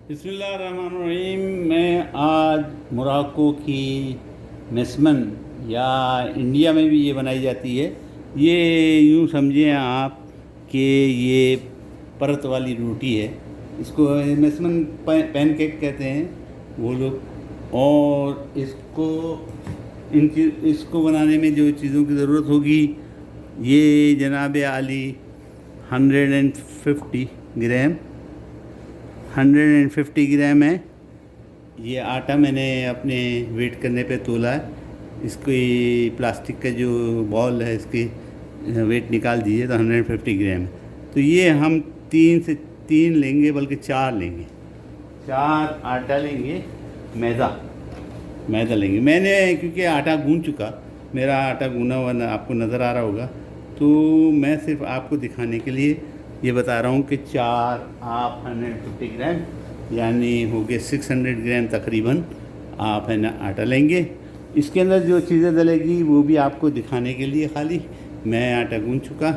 बिस्मिल्लाहिर्रहमानिर्रहीम। मैं आज मोरक्को की मेसमन या इंडिया में भी ये बनाई जाती है। ये यूँ समझिए आप कि ये परत वाली रोटी है। इसको मेसमन पैनकेक कहते हैं वो लोग। और इसको बनाने में जो चीज़ों की ज़रूरत होगी, ये जनाब आली 150 ग्राम 150 ग्राम है। ये आटा मैंने अपने वेट करने पे तोला है। इसकी प्लास्टिक का जो बॉल है, इसकी वेट निकाल दीजिए तो 150 ग्राम है। तो ये हम 3 लेंगे, बल्कि 4 लेंगे। 4 आटा लेंगे, मैदा लेंगे। मैंने क्योंकि आटा गूंद चुका, मेरा आटा गूना हुआ आपको नज़र आ रहा होगा, तो मैं सिर्फ आपको दिखाने के लिए ये बता रहा हूँ कि 4 आप 150 ग्राम यानी हो गए 600 ग्राम तकरीबन आप है ना आटा लेंगे। इसके अंदर जो चीज़ें डलेगी वो भी आपको दिखाने के लिए खाली मैं आटा गूंद चुका।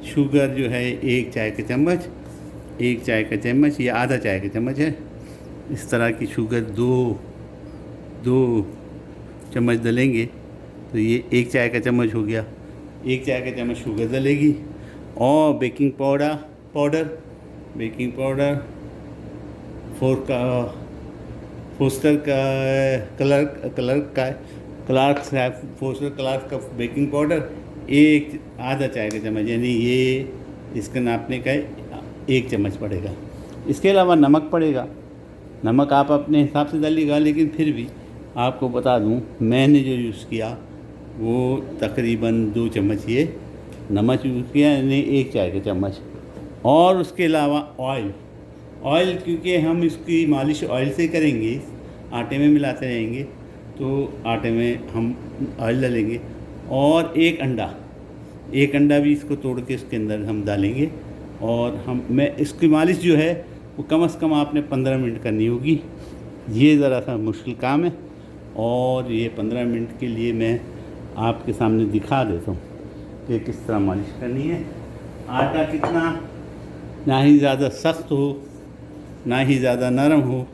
शुगर जो है 1 चाय का चम्मच, 1 चाय का चम्मच, ये आधा चाय का चम्मच है। इस तरह की शुगर दो चम्मच डलेंगे तो ये 1 चाय का चम्मच हो गया। 1 चाय का चम्मच शुगर डलेगी। और बेकिंग पाउडर फोस्टर का क्लार्क का बेकिंग पाउडर आधा चाय का चम्मच, यानी ये इसका नापने का 1 चम्मच पड़ेगा। इसके अलावा नमक पड़ेगा। नमक आप अपने हिसाब से डालिएगा, लेकिन फिर भी आपको बता दूं मैंने जो यूज़ किया वो तकरीबन 2 चम्मच ये नमक यूज़ किया, यानी 1 चाय का चम्मच। और उसके अलावा ऑयल क्योंकि हम इसकी मालिश ऑयल से करेंगे, आटे में मिलाते रहेंगे तो आटे में हम ऑयल डालेंगे। और एक अंडा भी इसको तोड़ के इसके अंदर हम डालेंगे। और मैं इसकी मालिश जो है वो कम से कम आपने 15 मिनट करनी होगी। ये ज़रा सा मुश्किल काम है और ये 15 मिनट के लिए मैं आपके सामने दिखा देता हूँ कि किस तरह मालिश करनी है। आटा कितना ना ही ज़्यादा सख्त हो ना ही ज़्यादा नरम हो,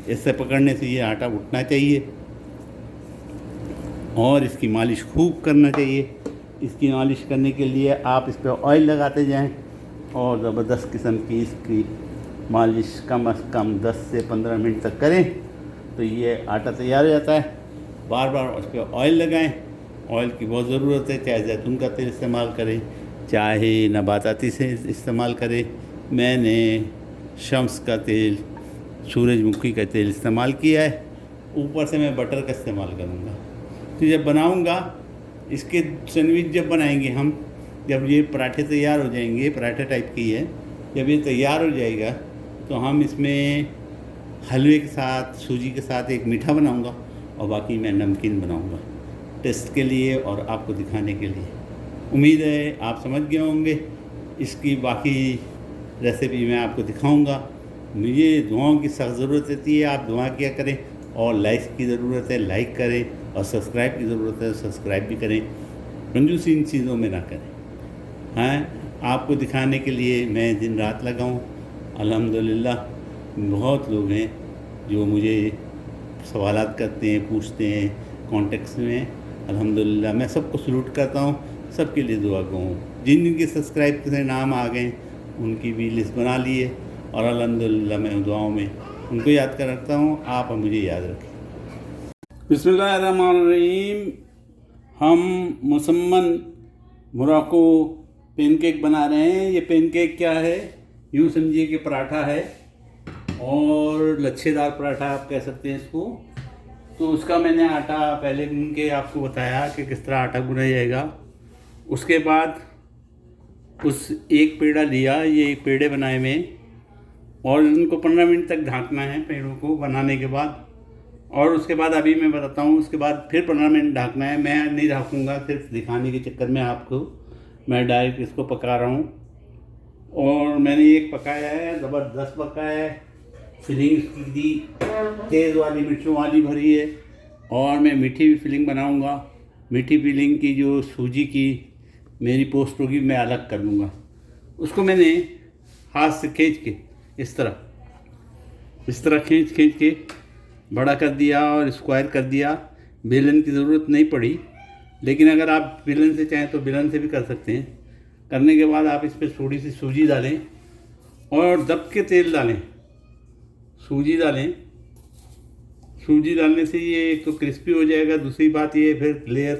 इससे पकड़ने से ये आटा उठना चाहिए और इसकी मालिश खूब करना चाहिए। इसकी मालिश करने के लिए आप इस पर ऑयल लगाते जाएं और ज़बरदस्त किस्म की इसकी मालिश कम से कम 10 से 15 मिनट तक करें तो ये आटा तैयार हो जाता है। बार बार उस पर ऑयल लगाएं। ऑयल की बहुत ज़रूरत है, चाहे जैतून का तेल इस्तेमाल करें, चाहे नबाताती से इस्तेमाल करें। मैंने शम्स का तेल, सूरजमुखी का तेल इस्तेमाल किया है। ऊपर से मैं बटर का इस्तेमाल करूँगा। तो जब बनाऊँगा इसके सैंडविच, जब बनाएंगे हम, जब ये पराठे तैयार हो जाएंगे, पराठे टाइप की है, जब ये तैयार हो जाएगा तो हम इसमें हलवे के साथ, सूजी के साथ एक मीठा बनाऊँगा और बाकी मैं नमकीन बनाऊँगा टेस्ट के लिए और आपको दिखाने के लिए। उम्मीद है आप समझ गए होंगे। इसकी बाकी रेसिपी मैं आपको दिखाऊंगा। मुझे दुआओं की सख्त ज़रूरत रहती है, आप दुआ किया करें। और लाइक की ज़रूरत है, लाइक करें। और सब्सक्राइब की ज़रूरत है, सब्सक्राइब भी करें। कंजूसी इन चीज़ों में ना करें। हाँ, आपको दिखाने के लिए मैं दिन रात लगाऊँ। अल्हम्दुलिल्लाह बहुत लोग हैं जो मुझे सवालात करते हैं, पूछते हैं, कॉन्टेक्ट्स में। अल्हम्दुलिल्लाह मैं सबको सलूट करता हूँ, सबके लिए दुआ कहूँ। जिनके सब्सक्राइब के नाम आ गए उनकी भी लिस्ट बना लिए और अल्हम्दुलिल्लाह मैं दुआओं में उनको याद कर रखता हूँ। आप मुझे याद रखें। बिस्मिल्लाहिर्रहमानिर्रहीम। हम मुसम्मन मोरक्को पैनकेक बना रहे हैं। ये पैनकेक क्या है, यूँ समझिए कि पराठा है और लच्छेदार पराठा आप कह सकते हैं इसको। तो उसका मैंने आटा पहले गूंद के आपको बताया कि किस तरह आटा गूंदा जाएगा। उसके बाद उस एक पेड़ा लिया, ये एक पेड़े बनाए में, और इनको 15 मिनट तक ढाँकना है पेड़ों को बनाने के बाद। और उसके बाद अभी मैं बताता हूँ, उसके बाद फिर 15 मिनट ढाँकना है। मैं नहीं ढाँकूँगा, सिर्फ दिखाने के चक्कर में आपको मैं डायरेक्ट इसको पका रहा हूँ। और मैंने एक पकाया है, ज़बरदस्त पकाया है। फिलिंग इसकी दी तेज़ वाली मिर्चों वाली भरी है। और मैं मीठी भी फिलिंग बनाऊँगा। मीठी फिलिंग की जो सूजी की मेरी पोस्ट होगी मैं अलग कर लूँगा। उसको मैंने हाथ से खींच के इस तरह इस तरह खींच खींच के बड़ा कर दिया और स्क्वायर कर दिया। बेलन की ज़रूरत नहीं पड़ी, लेकिन अगर आप बेलन से चाहें तो बेलन से भी कर सकते हैं। करने के बाद आप इस पर थोड़ी सी सूजी डालें और दब के तेल डालें। सूजी डालें, सूजी डालने से ये एक तो क्रिस्पी हो जाएगा, दूसरी बात ये फिर लेयर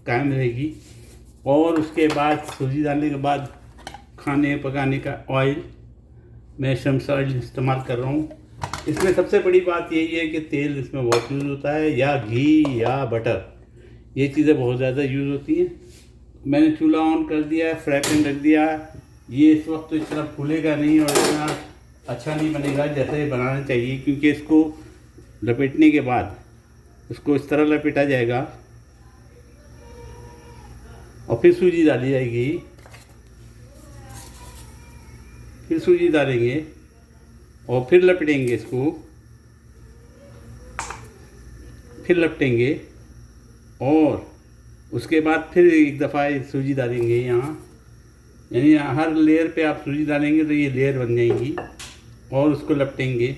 कायम रहेगी। और उसके बाद सूजी डालने के बाद खाने पकाने का ऑयल, मैं शम्स ऑयल इस्तेमाल कर रहा हूँ। इसमें सबसे बड़ी बात यही है कि तेल इसमें बहुत यूज़ होता है, या घी या बटर, ये चीज़ें बहुत ज़्यादा यूज़ होती हैं। मैंने चूल्हा ऑन कर दिया है, फ्राई पैन रख दिया है। ये इस वक्त तो इस तरह फूलेगा नहीं और इतना अच्छा नहीं बनेगा जैसे बनाना चाहिए, क्योंकि इसको लपेटने के बाद इसको इस तरह लपेटा जाएगा और फिर सूजी डाली जाएगी, फिर सूजी डालेंगे और फिर लपेटेंगे इसको, फिर लपेटेंगे और उसके बाद फिर एक दफ़ा सूजी डालेंगे यहाँ। यानी हर लेयर पे आप सूजी डालेंगे तो ये लेयर बन जाएगी और उसको लपेटेंगे।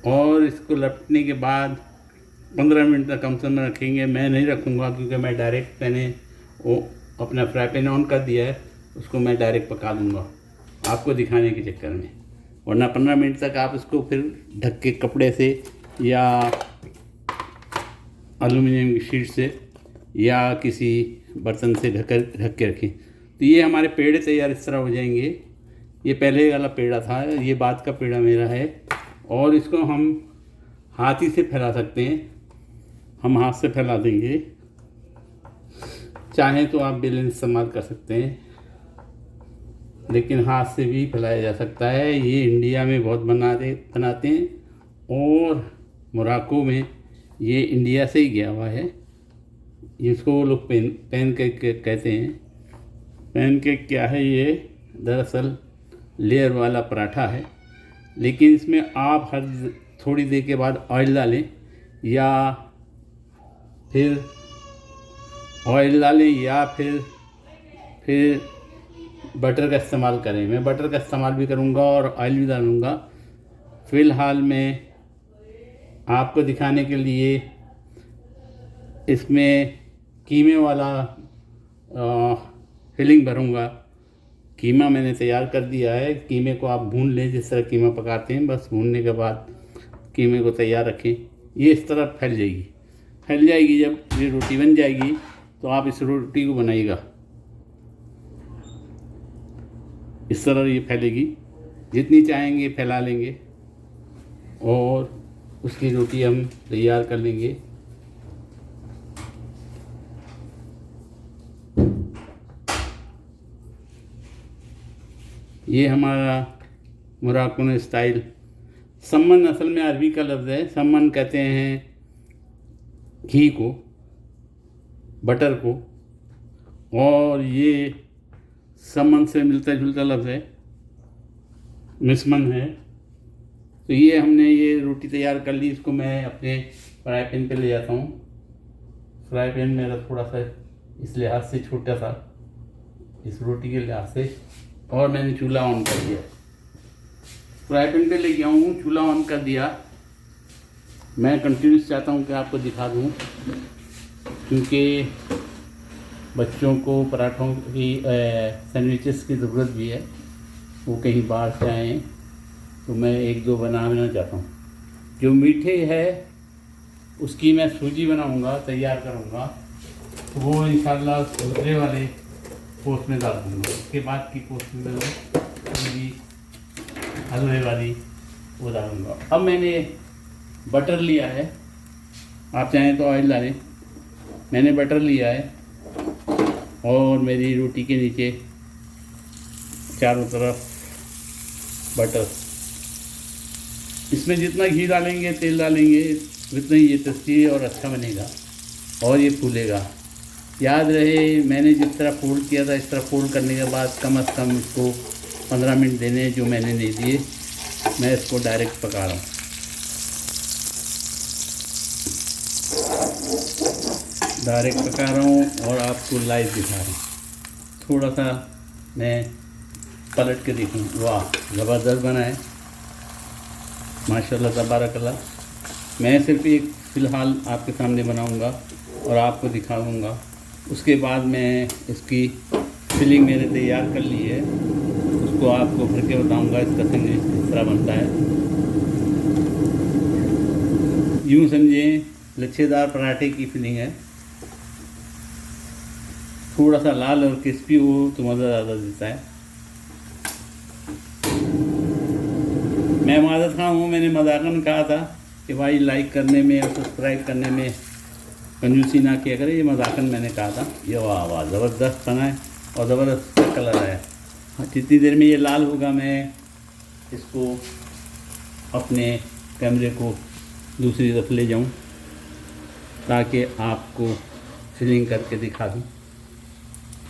और इसको लपटने के बाद 15 मिनट तक कम से कम रखेंगे। मैं नहीं रखूँगा क्योंकि मैं डायरेक्ट, मैंने वो अपना फ्राई पैन ऑन कर दिया है, उसको मैं डायरेक्ट पका दूँगा आपको दिखाने के चक्कर में। वरना 15 मिनट तक आप इसको फिर ढक के कपड़े से या एल्युमिनियम की शीट से या किसी बर्तन से ढक के रखें। तो ये हमारे पेड़े तैयार इस तरह हो जाएंगे। ये पहले वाला पेड़ा था, ये बाद का पेड़ा मेरा है। और इसको हम हाथ ही से फैला सकते हैं, हम हाथ से फैला देंगे। चाहें तो आप बेलन इस्तेमाल कर सकते हैं, लेकिन हाथ से भी फैलाया जा सकता है। ये इंडिया में बहुत बनाते हैं और मोरक्को में ये इंडिया से ही गया हुआ है। इसको वो लोग पैन केक कहते हैं। पैन केक क्या है? ये दरअसल लेयर वाला पराठा है, लेकिन इसमें आप हर थोड़ी देर के बाद ऑयल डालें या फिर फिर बटर का इस्तेमाल करें। मैं बटर का इस्तेमाल भी करूँगा और ऑयल भी डालूँगा। फ़िलहाल मैं आपको दिखाने के लिए इसमें कीमे वाला फिलिंग भरूँगा। कीमा मैंने तैयार कर दिया है। कीमे को आप भून लें जिस तरह कीमा पकाते हैं, बस भूनने के बाद कीमे को तैयार रखें। ये इस तरह फैल जाएगी। जब ये रोटी बन जाएगी तो आप इस रोटी को बनाइएगा, इस तरह ये फैलेगी। जितनी चाहेंगे फैला लेंगे और उसकी रोटी हम तैयार कर लेंगे। ये हमारा मोरक्को स्टाइल सम्मन, असल में अरबी का लफ्ज़ है। सम्मन कहते हैं घी को, बटर को, और ये सम्मन से मिलता जुलता लफ्ज़ है, मिसमन है। तो ये हमने ये रोटी तैयार कर ली। इसको मैं अपने फ्राई पैन पे ले जाता हूँ। फ्राई पैन मेरा थोड़ा सा इस लिहाज से छोटा था, इस रोटी के लिहाज से, और मैंने चूल्हा ऑन कर दिया। फ्राई पैन पे ले गया हूँ, चूल्हा ऑन कर दिया। मैं कंटिन्यूस चाहता हूँ कि आपको दिखा दूँ, क्योंकि बच्चों को पराठों की सैंडविचेस की ज़रूरत भी है। वो कहीं बाहर से आएँ तो मैं एक दो बनाना चाहता हूँ। जो मीठे है उसकी मैं सूजी बनाऊँगा, तैयार करूँगा, तो वो इंशाल्लाह दूसरे वाले पोस्ट में डाल दूँगा। उसके बाद की पोस्ट में सूजी हलवे वाली वो डालूँगा। अब मैंने बटर लिया है, आप चाहें तो ऑयल डालें। मैंने बटर लिया है और मेरी रोटी के नीचे चारों तरफ बटर। इसमें जितना घी डालेंगे, तेल डालेंगे, उतना ही ये टेस्टी और अच्छा बनेगा और ये फूलेगा। याद रहे, मैंने जिस तरह फोल्ड किया था इस तरह फोल्ड करने के बाद कम से कम इसको 15 मिनट देने, जो मैंने नहीं दिए। मैं इसको डायरेक्ट पका रहा हूँ। डायरेक्ट पका रहा हूँ और आपको लाइव दिखा रहा हूँ। थोड़ा सा मैं पलट के देखूँ। वाह, ज़बरदस्त बना है। माशाल्लाह तबारकल्लाह। मैं सिर्फ एक फ़िलहाल आपके सामने बनाऊंगा और आपको दिखाऊंगा। उसके बाद मैं इसकी फिलिंग मैंने तैयार कर ली है, उसको आपको भर के बताऊंगा इसका सैंडविच किस तरह बनता है। यूँ समझें लच्छेदार पराठे की फिलिंग है। थोड़ा सा लाल और क्रिस्पी हो तो मज़ा ज़्यादा देता है। मैं माज़रत खां हूँ, मैंने मजाकन कहा था कि भाई लाइक करने में और सब्सक्राइब करने में कंजूसी ना किया करे, ये मजाकन मैंने कहा था। ये वाह वाह ज़बरदस्त बना है और ज़बरदस्त कलर आया। हाँ, जितनी देर में ये लाल होगा मैं इसको अपने कैमरे को दूसरी तरफ ले जाऊं ताकि आपको फिलिंग करके दिखा दूं।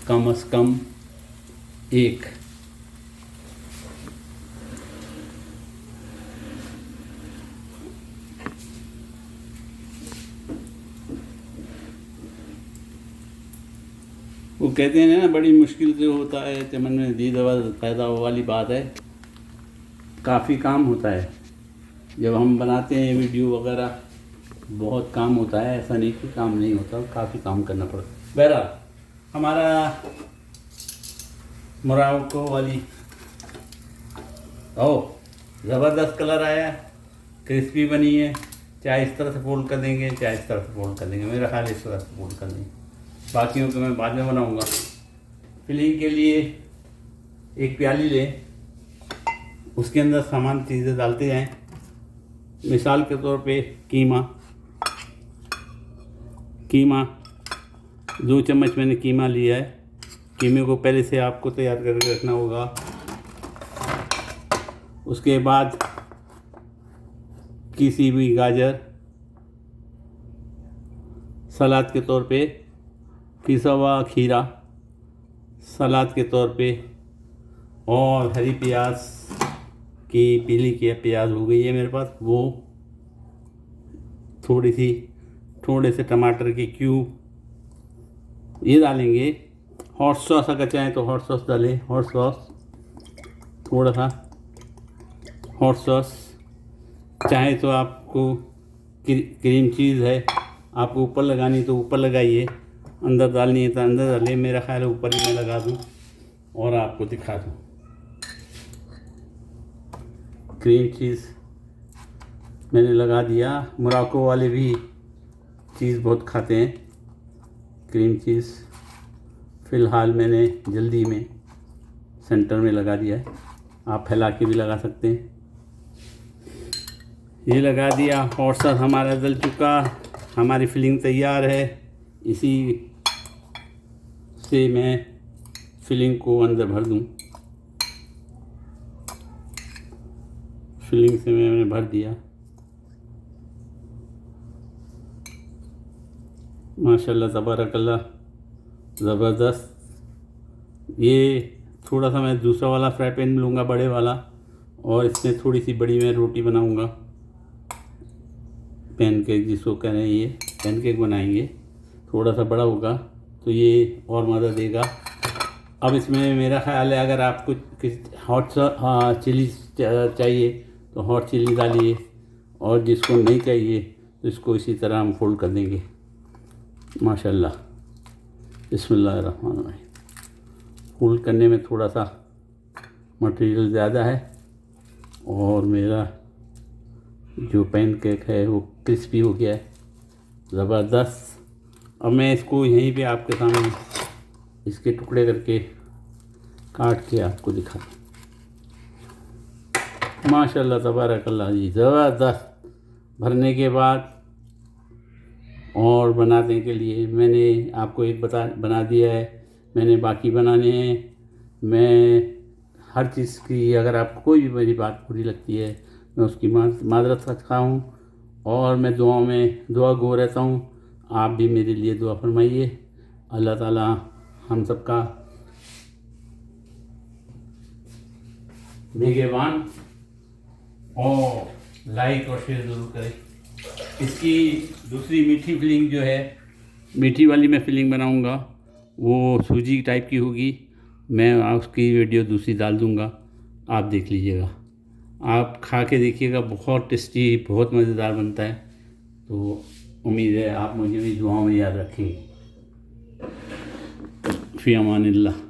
कम से कम एक वो कहते हैं ना बड़ी मुश्किल से होता है चमन में दीद पैदा हो वाली बात है। काफ़ी काम होता है जब हम बनाते हैं वीडियो वगैरह, बहुत काम होता है। ऐसा नहीं कि काम नहीं होता, काफ़ी काम करना पड़ता है। बहरहाल हमारा मोराक्को वाली ज़बरदस्त कलर आया, क्रिस्पी बनी है। चाहे इस तरह से फोल्ड कर देंगे, चाहे इस तरह से फोल्ड कर देंगे। मेरा ख्याल इस तरह से फोल्ड कर देंगे, बाकियों को मैं बाद में बनाऊंगा। फिलिंग के लिए एक प्याली लें, उसके अंदर सामान चीज़ें डालते जाएं। मिसाल के तौर पे कीमा 2 चम्मच मैंने कीमा लिया है। कीमे को पहले से आपको तैयार करके रखना होगा। उसके बाद किसी भी गाजर, सलाद के तौर पे पिसा हुआ खीरा सलाद के तौर पे, और हरी प्याज की पीली की प्याज हो गई है मेरे पास, वो थोड़े से टमाटर के क्यूब ये डालेंगे। हॉट सॉस अगर चाहें तो हॉट सॉस डालें, हॉट सॉस थोड़ा सा हॉट सॉस। चाहे तो आपको क्रीम चीज़ है आपको ऊपर लगानी तो ऊपर लगाइए, अंदर डालनी है तो अंदर डालिए। मेरा ख्याल है ऊपर ही मैं लगा दूँ और आपको दिखा दूँ। क्रीम चीज़ मैंने लगा दिया। मोराक्को वाले भी चीज़ बहुत खाते हैं क्रीम चीज़। फ़िलहाल मैंने जल्दी में सेंटर में लगा दिया है, आप फैला के भी लगा सकते हैं। ये लगा दिया। हॉट सॉस हमारा जल चुका, हमारी फिलिंग तैयार है। इसी से मैं फिलिंग को अंदर भर दूं। फिलिंग से मैंने भर दिया। माशाल्लाह तबारकल्लाह ज़बरदस्त। ये थोड़ा सा मैं दूसरा वाला फ्राई पैन लूँगा, बड़े वाला, और इसमें थोड़ी सी बड़ी मैं रोटी बनाऊँगा। पैनकेक जिसको कह रहे हैं, ये पैनकेक बनाएंगे। थोड़ा सा बड़ा होगा तो ये और मज़ा देगा। अब इसमें मेरा ख्याल है अगर आपको हॉट चिली चाहिए तो हॉट चिली डालिए, और जिसको नहीं चाहिए तो इसको इसी तरह हम फोल्ड कर देंगे। माशाल्लाह बिस्मिल्लाहिर्रहमानिर्रहीम। फोल्ड करने में थोड़ा सा मटेरियल ज़्यादा है और मेरा जो पैनकेक है वो क्रिस्पी हो गया है, ज़बरदस्त। अब मैं इसको यहीं पे आपके सामने इसके टुकड़े करके काट के आपको दिखा। माशाल्लाह तबारकल्लाह जी ज़बरदस्त। भरने के बाद और बनाने के लिए मैंने आपको एक बना दिया है, मैंने बाकी बनाने हैं। मैं हर चीज़ की, अगर आपको कोई भी मेरी बात बुरी लगती है मैं उसकी माज़रत रखता हूँ, और मैं दुआ गो रहता हूँ। आप भी मेरे लिए दुआ फरमाइए। अल्लाह ताला हम सबका निगहबान, और लाइक और शेयर ज़रूर करें। इसकी दूसरी मीठी फिलिंग जो है, मीठी वाली मैं फिलिंग बनाऊंगा, वो सूजी टाइप की होगी। मैं उसकी वीडियो दूसरी डाल दूंगा, आप देख लीजिएगा। आप खा के देखिएगा, बहुत टेस्टी, बहुत मज़ेदार बनता है। तो उम्मीद है आप मुझे भी दुआओं में याद रखेंगे। फ़ी अमानिल्लाह।